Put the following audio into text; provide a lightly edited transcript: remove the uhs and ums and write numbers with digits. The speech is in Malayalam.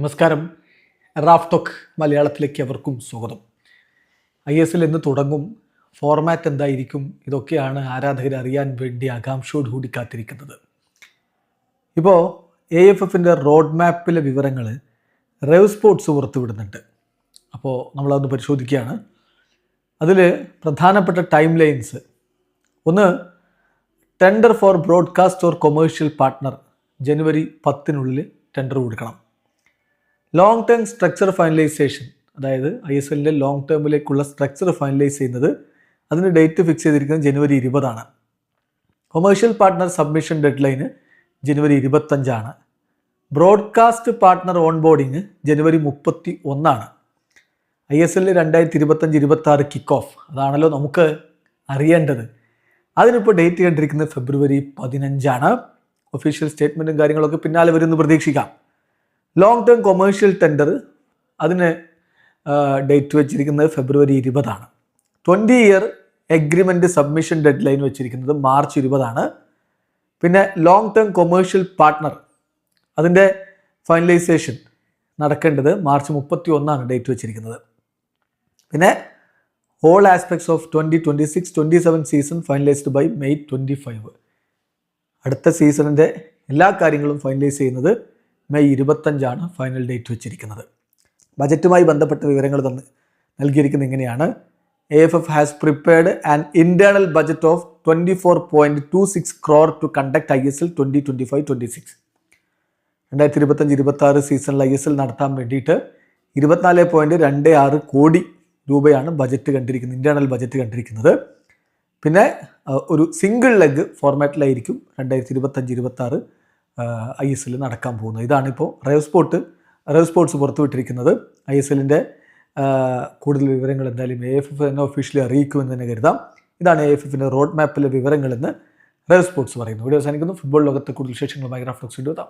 നമസ്കാരം. റാഫ് ടോക്ക് മലയാളത്തിലേക്ക് അവർക്കും സ്വാഗതം. ISL എന്ന് തുടങ്ങും, ഫോർമാറ്റ് എന്തായിരിക്കും, ഇതൊക്കെയാണ് ആരാധകർ അറിയാൻ വേണ്ടി ആകാംക്ഷയോടുകൂടി കാത്തിരിക്കുന്നത്. ഇപ്പോൾ AFFൻ്റെ റോഡ് മാപ്പിലെ വിവരങ്ങൾ റെവ് സ്പോർട്സ് പുറത്തുവിടുന്നുണ്ട്. അപ്പോൾ നമ്മളതൊന്ന് പരിശോധിക്കുകയാണ്. അതിൽ പ്രധാനപ്പെട്ട ടൈം ലൈൻസ് ഒന്ന്, tender four broadcast or commercial partner January 10 tender കൊടുക്കണം. ലോങ് ടേം സ്ട്രക്ചർ ഫൈനലൈസേഷൻ, അതായത് ISLൻ്റെ ലോങ് ടേമിലേക്കുള്ള സ്ട്രക്ചർ ഫൈനലൈസ് ചെയ്യുന്നത്, അതിന് ഡേറ്റ് ഫിക്സ് ചെയ്തിരിക്കുന്നത് ജനുവരി 20 commercial partner submission dead line January 25. Broadcast partner on boarding January 31. ISL 2025-26 kick off, അതാണല്ലോ നമുക്ക് അറിയേണ്ടത്. അതിനിപ്പോൾ ഡേറ്റ് കണ്ടിരിക്കുന്നത് ഫെബ്രുവരി 15. ഒഫീഷ്യൽ സ്റ്റേറ്റ്മെൻറ്റും കാര്യങ്ങളൊക്കെ പിന്നാലെ വരുമെന്ന് പ്രതീക്ഷിക്കാം. ലോങ് ടേം കൊമേഴ്ഷ്യൽ ടെൻഡർ, അതിന് ഡേറ്റ് വെച്ചിരിക്കുന്നത് February 20. 20 year agreement submission deadline വെച്ചിരിക്കുന്നത് മാർച്ച് 20. പിന്നെ ലോങ് ടേം കൊമേഴ്ഷ്യൽ പാർട്ട്ണർ, അതിൻ്റെ ഫൈനലൈസേഷൻ നടക്കേണ്ടത് മാർച്ച് 31 ഡേറ്റ് വെച്ചിരിക്കുന്നത്. പിന്നെ all aspects of 2026-27 season finalised by May 25. അടുത്ത സീസണിൻ്റെ എല്ലാ കാര്യങ്ങളും ഫൈനലൈസ് ചെയ്യുന്നത് May 25 ഫൈനൽ ഡേറ്റ് വെച്ചിരിക്കുന്നത്. ബജറ്റുമായി ബന്ധപ്പെട്ട വിവരങ്ങൾ നൽകിയിരിക്കുന്നത് ഇങ്ങനെയാണ്. AFF has prepared an internal budget of 24.26 crore to conduct ISL 2025-26. 2025-26 സീസണിൽ ISL നടത്താൻ വേണ്ടിയിട്ട് 24.26 കോടി രൂപയാണ് ബജറ്റ് കണ്ടിരിക്കുന്നത്, ഇൻറ്റേർണൽ ബജറ്റ് കണ്ടിരിക്കുന്നത്. പിന്നെ ഒരു സിംഗിൾ ലെഗ് ഫോർമാറ്റിലായിരിക്കും 2025-26 ISL നടക്കാൻ പോകുന്നത്. ഇതാണിപ്പോൾ റെവ് സ്പോർട്സ് പുറത്തുവിട്ടിരിക്കുന്നത്. ISLൻ്റെ കൂടുതൽ വിവരങ്ങൾ എന്തായാലും AFF തന്നെ ഒഫീഷ്യലി അറിയിക്കുമെന്ന് തന്നെ കരുതാം. ഇതാണ് AFFൻ്റെ റോഡ് മാപ്പിലെ വിവരങ്ങളെന്ന് റെവ് സ്പോർട്സ് പറയുന്നു. വീഡിയോ അവസാനിക്കുന്നു. ഫുട്ബോൾ ലോകത്തെ കൂടുതൽ വിശേഷങ്ങളുമായി റാഫ് ടോക്സ് എത്താം.